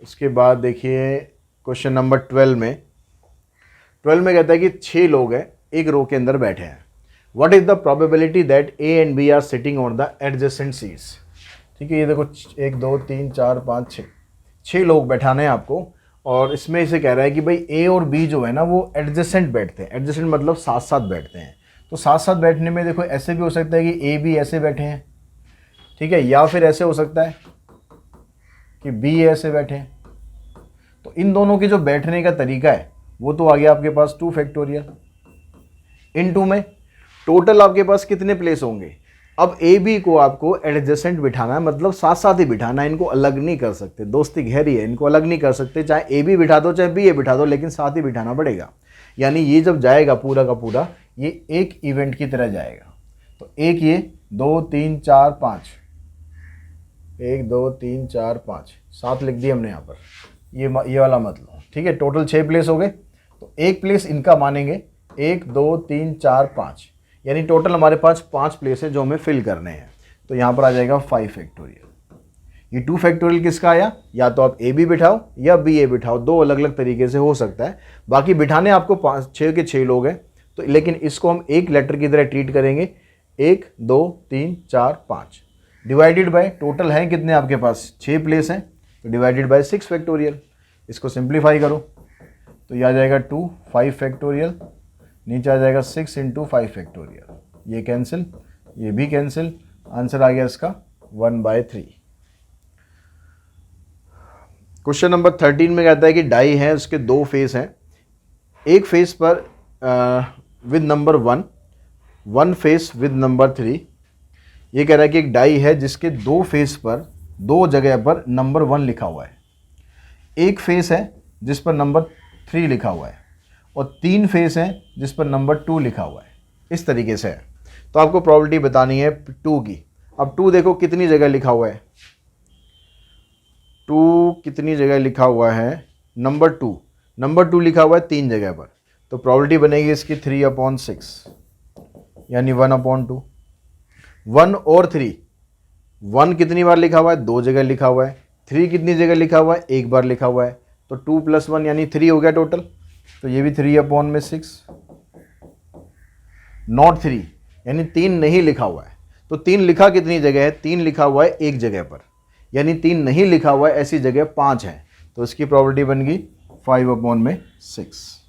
उसके बाद देखिए क्वेश्चन नंबर 12 में कहता है कि 6 लोग हैं, एक रो के अंदर बैठे हैं। What is the probability that A and B are sitting on the adjacent seats? ठीक है, ये देखो 1 2 3 4 5 6, 6 लोग बैठाने हैं आपको, और इसमें इसे कह रहा है कि भाई A और B जो है ना वो एडजेसेंट बैठते हैं। एडजेसेंट मतलब साथ साथ बैठते हैं। तो साथ साथ बैठने में देखो ऐसे भी हो सकता है कि A B ऐसे बैठे हैं, ठीक है, या फिर ऐसे हो सकता है कि B ऐसे बैठे हैं। तो इन दोनों के जो बैठने का तरीका है वो तो आ गया आपके पास 2 फैक्टोरियल। इन 2 में टोटल आपके पास कितने प्लेस होंगे? अब ए बी को आपको एडजेसेंट बिठाना है, मतलब साथ साथ ही बिठाना है, इनको अलग नहीं कर सकते। दोस्ती गहरी है, इनको अलग नहीं कर सकते। चाहे ए बी बिठा दो चाहे बी ए बिठा दो, लेकिन साथ ही बिठाना पड़ेगा। यानी ये जब जाएगा पूरा का पूरा ये एक इवेंट की तरह जाएगा। तो एक ये 2 3 4 5, 1 2 3 4 5 7 लिख दिए हमने यहाँ पर, ये वाला मत लो, ठीक है। टोटल 6 प्लेस हो गए। तो एक प्लेस इनका मानेंगे 1 2 3 4 5, यानी टोटल हमारे पास 5 प्लेस है जो हमें फिल करने हैं। तो यहाँ पर आ जाएगा 5 फैक्टोरियल। ये 2 फैक्टोरियल किसका आया? या तो आप ए बी बिठाओ या बी ए बिठाओ, 2 अलग अलग तरीके से हो सकता है। बाकी बिठाने आपको 6 के 6 लोग हैं, तो लेकिन इसको हम एक लेटर की तरह ट्रीट करेंगे। 1 2 3 4 5 डिवाइडेड बाय टोटल है कितने आपके पास? 6 प्लेस हैं, तो डिवाइडेड बाय 6 फैक्टोरियल। इसको सिंप्लीफाई करो तो यह आ जाएगा 2 5 फैक्टोरियल, नीचे आ जाएगा 6 इंटू 5 फैक्टोरियल। ये कैंसिल, ये भी कैंसिल, आंसर आ गया इसका 1/3। क्वेश्चन नंबर 13 में कहता है कि डाई है, उसके 2 फेस हैं। एक फेस पर with number 1, 1 face with number 3। ये कह रहा है कि एक डाई है जिसके 2 फेस पर 2 जगह पर नंबर 1 लिखा हुआ है। एक फेस है जिस पर नंबर 3 लिखा हुआ है, और 3 फेस हैं जिस पर नंबर 2 लिखा हुआ है। इस तरीके से है। तो आपको प्रोबेबिलिटी बतानी है 2 की। अब 2 देखो कितनी जगह लिखा हुआ है, 2 कितनी जगह लिखा हुआ है? नंबर 2 लिखा हुआ है 3 जगह पर। तो प्रोबेबिलिटी बनेगी इसकी 3/6, यानी 1/2। 1 और 3, 1 कितनी बार लिखा हुआ है? 2 जगह लिखा हुआ है। 3 कितनी जगह लिखा हुआ है? 1 बार लिखा हुआ है। तो 2 + 1 यानी 3 हो गया टोटल। तो ये भी 3/6, नॉट 3 यानी 3 नहीं लिखा हुआ है। तो 3 लिखा कितनी जगह है? 3 लिखा हुआ है एक जगह पर, यानी 3 नहीं लिखा हुआ है ऐसी जगह 5 है। तो इसकी प्रोबेबिलिटी बन गई 5/6।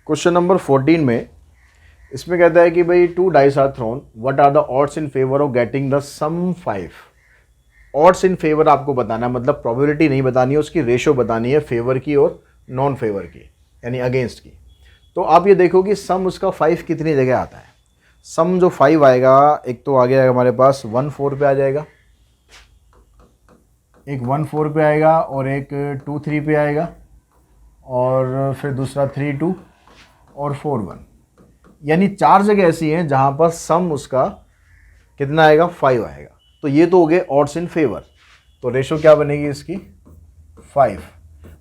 क्वेश्चन नंबर 14 में इसमें कहता है कि भाई 2 dice are thrown, what are the odds in favour of getting the sum 5। Odds in favour आपको बताना है, मतलब प्रोबेबिलिटी नहीं बतानी है, उसकी रेशो बतानी है फेवर की और नॉन फेवर की, यानी अगेंस्ट की। तो आप ये देखो कि सम उसका 5 कितनी जगह आता है। सम जो 5 आएगा, एक तो आ गया हमारे पास 1 4 पे आ जाएगा, एक 1 4 पे आएगा और एक 2 3 पे आएगा, और फिर दूसरा 3 2 और 4 1। यानी 4 जगह ऐसी हैं जहाँ पर सम उसका कितना आएगा, 5 आएगा। तो ये तो हो गए ऑड्स इन फेवर। तो रेशो क्या बनेगी इसकी, 5।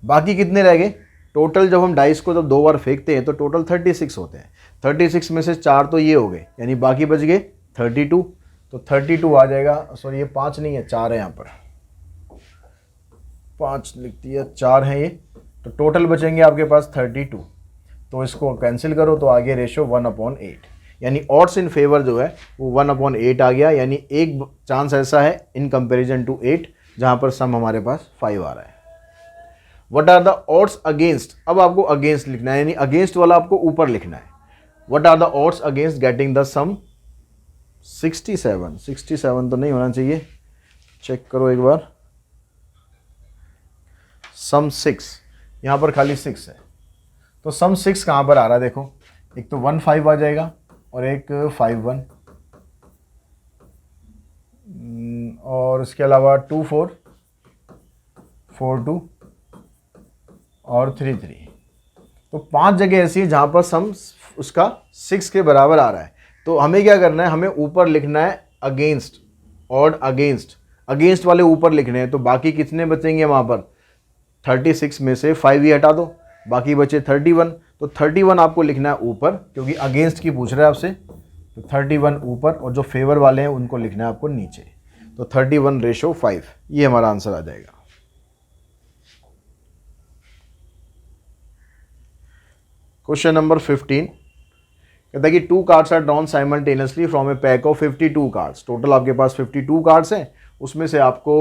बाकी कितने रह गए टोटल? जब हम डाइस को जब 2 बार फेंकते हैं तो टोटल 36 होते हैं। 36 में से 4 तो ये हो गए, यानी बाकी बच गए 32। तो 32 आ जाएगा, सॉरी ये 5 नहीं है, 4 है, यहाँ पर 5 लिख दिया, 4 है ये। तो टोटल बचेंगे आपके पास 32। तो इसको कैंसिल करो तो आगे रेशो 1/8, यानी ऑड्स इन फेवर जो है वो 1/8 आ गया। यानी एक चांस ऐसा है इन कंपेरिजन टू 8 जहाँ पर सम हमारे पास 5 आ रहा है। What are the odds against? अब आपको अगेंस्ट लिखना है, यानी अगेंस्ट वाला आपको ऊपर लिखना है। What are the odds against getting the sum 67? 67 तो नहीं होना चाहिए, चेक करो एक बार। सम 6, यहाँ पर खाली 6 है। तो सम 6 कहाँ पर आ रहा है देखो, एक तो 1 5 आ जाएगा और एक 5 1, और इसके अलावा 2 4 4 2 और 3 3। तो 5 जगह ऐसी है जहाँ पर सम उसका 6 के बराबर आ रहा है। तो हमें क्या करना है, हमें ऊपर लिखना है अगेंस्ट, और अगेंस्ट वाले ऊपर लिखने हैं। तो बाकी कितने बचेंगे वहाँ पर, 36 में से 5 ही हटा दो, बाकी बचे 31। तो 31 आपको लिखना है ऊपर, क्योंकि अगेंस्ट की पूछ रहा है आपसे। तो 31 ऊपर, और जो फेवर वाले हैं उनको लिखना है आपको नीचे। तो 31 रेशो 5, ये हमारा आंसर आ जाएगा। क्वेश्चन नंबर 15 कहता है कि 2 cards are drawn simultaneously from a pack of 52 cards. Total आपके पास 52 कार्ड्स हैं, उसमें से आपको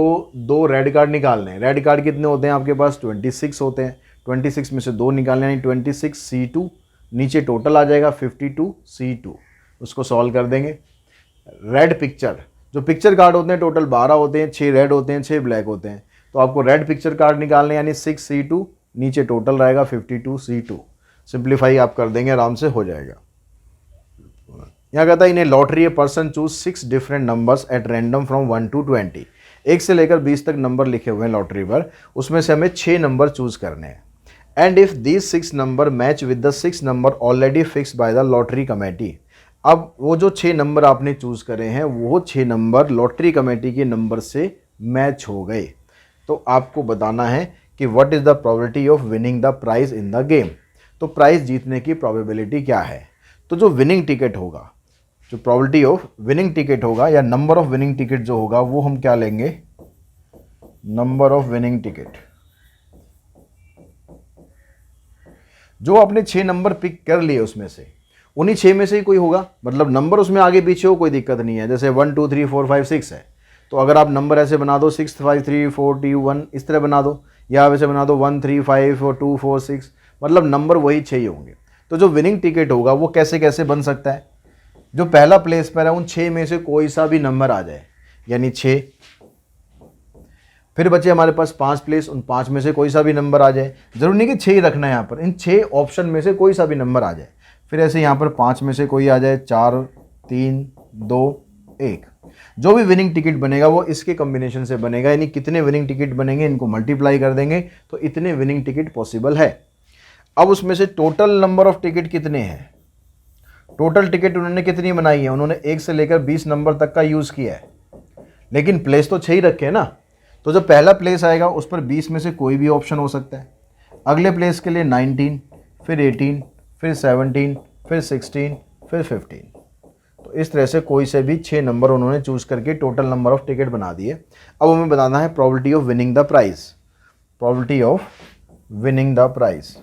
2 रेड कार्ड निकालने हैं। रेड कार्ड कितने होते हैं आपके पास, 26 होते हैं। 26 में से 2 निकालने, यानी 26 C2, नीचे टोटल आ जाएगा 52 C2। उसको सॉल्व कर देंगे। रेड पिक्चर, जो पिक्चर कार्ड होते हैं टोटल 12 होते हैं, 6 रेड होते हैं, 6 ब्लैक होते हैं। तो आपको रेड पिक्चर कार्ड निकालने, यानी 6 C2, नीचे टोटल रहेगा 52 C2। सिंप्लीफाई आप कर देंगे, आराम से हो जाएगा। यहाँ कहता है in a lottery a person choose 6 different numbers at random from 1 to 20। 1 से लेकर 20 तक नंबर लिखे हुए हैं लॉटरी पर, उसमें से हमें 6 नंबर चूज करने हैं। And if these 6 number match with the 6 number already fix by the lottery committee. अब वो जो 6 नंबर आपने चूज करे हैं, वो 6 नंबर लॉटरी कमेटी के नंबर से मैच हो गए। तो आपको बताना है कि what is the probability of winning the prize in the game. तो प्राइज जीतने की प्रोबेबिलिटी क्या है? तो जो विनिंग टिकट होगा, जो प्रोबेबिलिटी ऑफ विनिंग टिकट होगा, या नंबर ऑफ विनिंग टिकट जो होगा, वो हम क्या लेंगे, नंबर ऑफ विनिंग टिकट। जो आपने 6 नंबर पिक कर लिए उसमें से, उन्हीं 6 में से ही कोई होगा। मतलब नंबर उसमें आगे पीछे हो कोई दिक्कत नहीं है। जैसे 1 2 3 4 5 6 है, तो अगर आप नंबर ऐसे बना दो 6 5 3 4 2 1, इस तरह बना दो, या वैसे बना दो 1 3 5 4 2 4 6, मतलब नंबर वही 6 ही होंगे। तो जो विनिंग टिकट होगा वो कैसे कैसे बन सकता है, जो पहला प्लेस पर है उन 6 में से कोई सा भी नंबर आ जाए, यानी 6। फिर बचे हमारे पास 5 प्लेस, उन 5 में से कोई सा भी नंबर आ जाए। जरूरी नहीं कि 6 ही रखना है यहाँ पर, इन 6 ऑप्शन में से कोई सा भी नंबर आ जाए। फिर ऐसे यहाँ पर 5 में से कोई आ जाए, 4 3 2 1। जो भी विनिंग टिकट बनेगा वो इसके कॉम्बिनेशन से बनेगा। यानी कितने विनिंग टिकट बनेंगे, इनको मल्टीप्लाई कर देंगे तो इतने विनिंग टिकट पॉसिबल है। अब उसमें से टोटल नंबर ऑफ टिकट कितने हैं, टोटल टिकट उन्होंने कितनी बनाई है, उन्होंने 1 से लेकर 20 नंबर तक का यूज़ किया है, लेकिन प्लेस तो 6 ही रखे हैं ना। तो जो पहला प्लेस आएगा उस पर 20 में से कोई भी ऑप्शन हो सकता है। अगले प्लेस के लिए 19, फिर 18, फिर 17, फिर 16, फिर 15। तो इस तरह से कोई से भी 6 नंबर उन्होंने चूज़ करके टोटल नंबर ऑफ टिकट बना दिए। अब हमें बताना है probability of winning the prize, probability of winning the prize.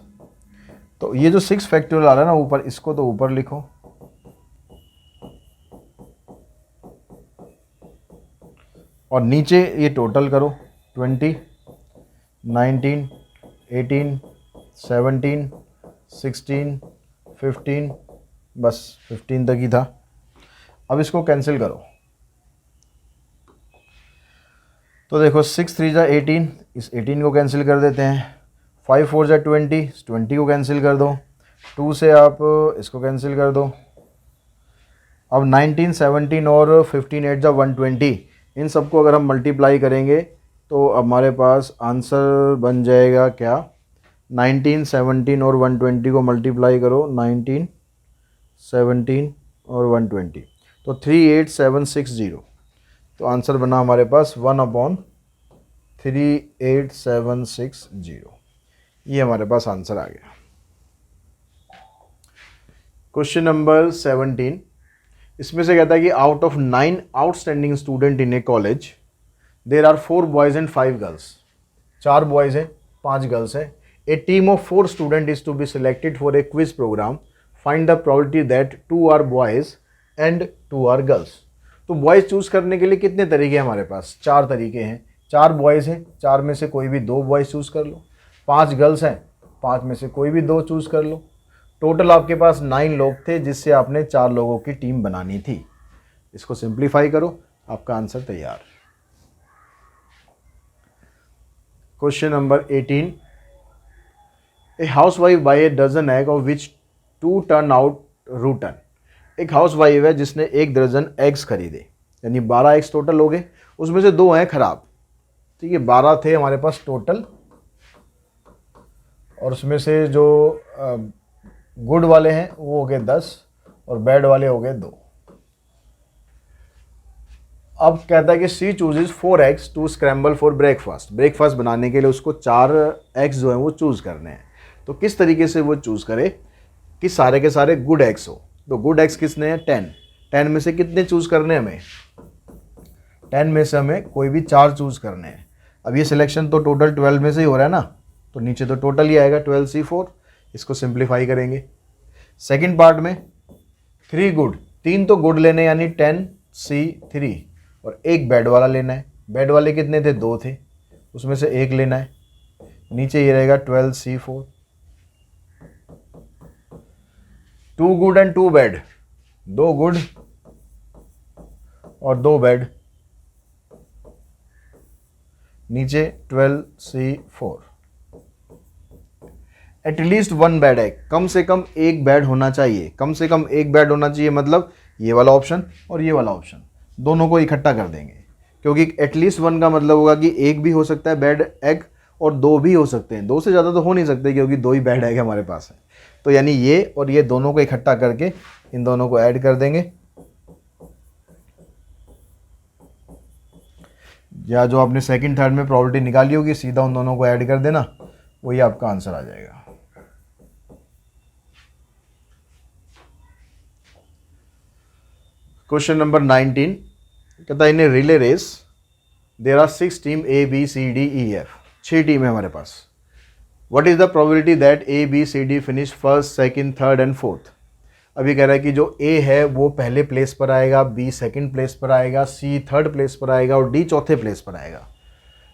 तो ये जो 6 फैक्टोरियल आ रहा है ना ऊपर, इसको तो ऊपर लिखो, और नीचे ये टोटल करो 20, 19, 18, 17, 16, 15, बस 15 तक ही था। अब इसको कैंसिल करो। तो देखो 6 3 जा 18, इस 18 को कैंसिल कर देते हैं। 5 4 जा 20, 20 को कैंसिल कर दो। 2 से आप इसको कैंसिल कर दो। अब 19, 17 और 15 8 जा 120, इन सबको अगर हम मल्टीप्लाई करेंगे तो हमारे पास आंसर बन जाएगा क्या, 19, 17 और 120 को मल्टीप्लाई करो, 19, 17 और 120, तो 38760। तो आंसर बना हमारे पास 1/38760। ये हमारे पास आंसर आ गया। क्वेश्चन नंबर 17, इसमें से कहता है कि out of 9 outstanding student in a college there are 4 boys and 5 girls. 4 boys हैं, 5 गर्ल्स हैं। A team of 4 student is to be selected for a quiz programme. Find the probability that 2 are boys and 2 are girls. तो boys choose करने के लिए कितने तरीके हैं हमारे पास, 4 तरीके हैं। 4 बॉयज़ हैं, 4 में से कोई भी 2 बॉयज़ चूज़ कर लो। 5 गर्ल्स हैं, 5 में से कोई भी 2 चूज़ कर लो। टोटल आपके पास 9 लोग थे, जिससे आपने 4 लोगों की टीम बनानी थी। इसको सिंप्लीफाई करो, आपका आंसर तैयार। Question number 18, a housewife buy a dozen egg of which 2 turn out rotten. एक हाउस वाइफ है जिसने 1 दर्जन एग्स खरीदे, यानी 12 एग्स टोटल हो गए, उसमें से 2 हैं खराब। ठीक है, 12 थे हमारे पास टोटल, और उसमें से जो गुड वाले हैं वो हो गए 10 और बैड वाले हो गए 2। अब कहता है कि she chooses 4 eggs to scramble for breakfast. Breakfast बनाने के लिए उसको 4 एग्स जो हैं वो चूज़ करने हैं। तो किस तरीके से वो चूज़ करे कि सारे के सारे गुड एग्स हो। तो गुड एग्स किसने हैं, 10 में से कितने चूज़ करने हैं हमें, 10 में से हमें कोई भी 4 चूज़ करने हैं। अब ये सिलेक्शन तो टोटल 12 में से ही हो रहा है ना, तो नीचे तो टोटल ही आएगा 12C4। इसको सिंप्लीफाई करेंगे। सेकंड पार्ट में 3 गुड, 3 तो गुड लेने यानी 10C3, और 1 बैड वाला लेना है। बैड वाले कितने थे, 2 थे, उसमें से 1 लेना है। नीचे ये रहेगा 12C4। 2 good and 2 bad, 2 good और 2 बैड, नीचे 12C4। एटलीस्ट 1 बैड है, कम से कम 1 बैड होना चाहिए। कम से कम 1 बैड होना चाहिए मतलब ये वाला ऑप्शन और ये वाला ऑप्शन, दोनों को इकट्ठा कर देंगे, क्योंकि एटलीस्ट 1 का मतलब होगा कि 1 भी हो सकता है बैड एग और 2 भी हो सकते हैं। 2 से ज़्यादा तो हो नहीं सकते, क्योंकि 2 ही बैड एग हमारे पास है। तो यानी ये और ये दोनों को इकट्ठा करके इन दोनों को ऐड कर देंगे, या जो आपने सेकंड थर्ड में प्रोबेबिलिटी निकाली होगी सीधा उन दोनों को ऐड कर देना, वही आपका आंसर आ जाएगा। क्वेश्चन नंबर 19 कहता है in a relay race there are 6 team ABCDEF। 6 team है हमारे पास। What is the probability that ABCD finish first, second, third and fourth. अभी कह रहा है कि जो A है वो पहले प्लेस पर आएगा, B सेकंड प्लेस पर आएगा, C थर्ड प्लेस पर आएगा और D चौथे प्लेस पर आएगा।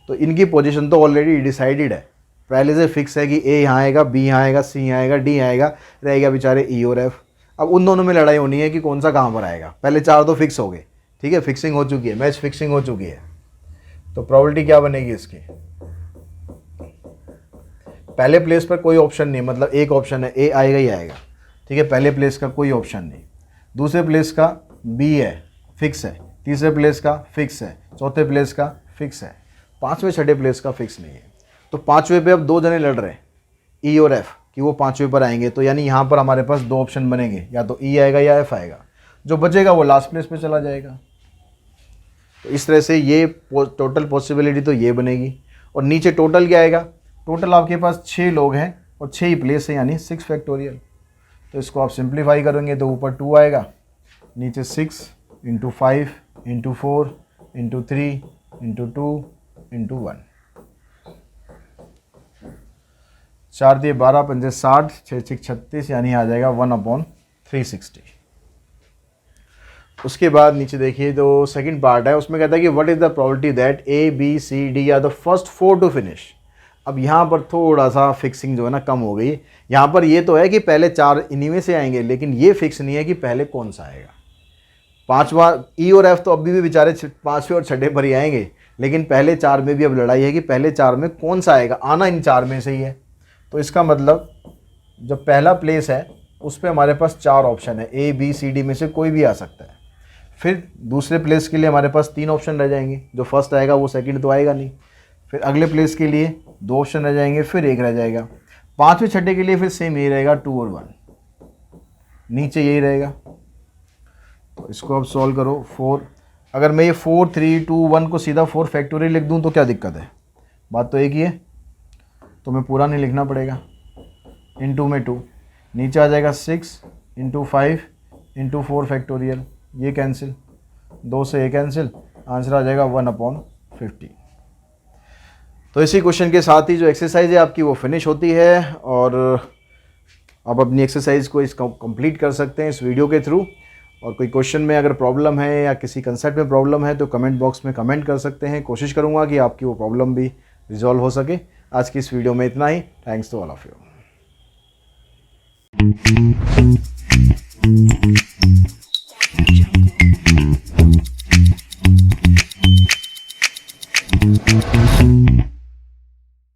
तो इनकी पोजीशन तो ऑलरेडी डिसाइडेड है, पहले से फिक्स है कि A यहाँ आएगा, B यहाँ आएगा, C यहाँ आएगा, D यहाँ आएगा, रहेगा बेचारे E और F। अब उन दोनों में लड़ाई होनी है कि कौन सा कहाँ पर आएगा। पहले 4 तो फिक्स हो गए, ठीक है, फिक्सिंग हो चुकी है, मैच फिक्सिंग हो चुकी है। तो प्रोबेबिलिटी क्या बनेगी इसकी, पहले प्लेस पर कोई ऑप्शन नहीं, मतलब एक ऑप्शन है A आएगा ही आएगा, ठीक है, पहले प्लेस का कोई ऑप्शन नहीं। दूसरे प्लेस का B है, फिक्स है। तीसरे प्लेस का फिक्स है। चौथे प्लेस का फिक्स है। पाँचवें छठे प्लेस का फिक्स नहीं है। तो पाँचवें पे अब 2 जने लड़ रहे हैं, E और F, कि वो पाँचवें पर आएंगे। तो यानी यहाँ पर हमारे पास 2 ऑप्शन बनेंगे, या तो E आएगा या F आएगा। जो बचेगा वो लास्ट प्लेस पे चला जाएगा। तो इस तरह से ये टोटल पॉसिबिलिटी तो ये बनेगी। और नीचे टोटल क्या आएगा, टोटल आपके पास 6 लोग हैं और 6 ही प्लेस है, यानी 6 फैक्टोरियल। तो इसको आप सिंप्लीफाई करेंगे तो ऊपर 2 आएगा, नीचे 6 × 5 × 4 × 3 × 2 × 1। 4 दिए 12, 5 60, 6 6 36, यानी आ जाएगा 1/360। उसके बाद नीचे देखिए तो सेकंड पार्ट है, उसमें कहता है कि what is the probability that ABCD are the first 4 to finish. अब यहाँ पर थोड़ा सा फिक्सिंग जो है ना कम हो गई। यहाँ पर ये तो है कि पहले 4 इन्हीं में से आएंगे, लेकिन ये फिक्स नहीं है कि पहले कौन सा आएगा। पाँचवा E और F तो अभी भी बेचारे 5वें और 6ठे पर ही आएंगे, लेकिन पहले 4 में भी अब लड़ाई है कि पहले 4 में कौन सा आएगा। आना इन 4 में से ही है। तो इसका मतलब जो पहला प्लेस है उस पर हमारे पास 4 ऑप्शन है, ABCD में से कोई भी आ सकता है। फिर दूसरे प्लेस के लिए हमारे पास 3 ऑप्शन रह जाएंगे, जो फर्स्ट आएगा वो सेकंड तो आएगा नहीं। फिर अगले प्लेस के लिए 2 ऑप्शन रह जाएंगे, फिर 1 रह जाएगा। 5वें छठे के लिए फिर सेम यही रहेगा, 2 और 1, नीचे यही रहेगा। तो इसको अब सॉल्व करो। 4, अगर मैं ये 4 3 2 1 को सीधा 4 फैक्टोरियल लिख दूँ तो क्या दिक्कत है? बात तो एक ही है, तो मैं पूरा नहीं लिखना पड़ेगा। इनटू में 2, नीचे आ जाएगा 6 इंटू 5 इंटू 4 फैक्टोरियल, ये कैंसिल, 2 से ये कैंसिल, आंसर आ जाएगा 1/50। तो इसी क्वेश्चन के साथ ही जो एक्सरसाइज है आपकी वो फिनिश होती है, और आप अपनी एक्सरसाइज को इसको कंप्लीट कर सकते हैं इस वीडियो के थ्रू। और कोई क्वेश्चन में अगर प्रॉब्लम है या किसी कंसेप्ट में प्रॉब्लम है तो कमेंट बॉक्स में कमेंट कर सकते हैं। कोशिश करूँगा कि आपकी वो प्रॉब्लम भी रिजॉल्व हो सके। आज की इस वीडियो में इतना ही। Thanks to all of you.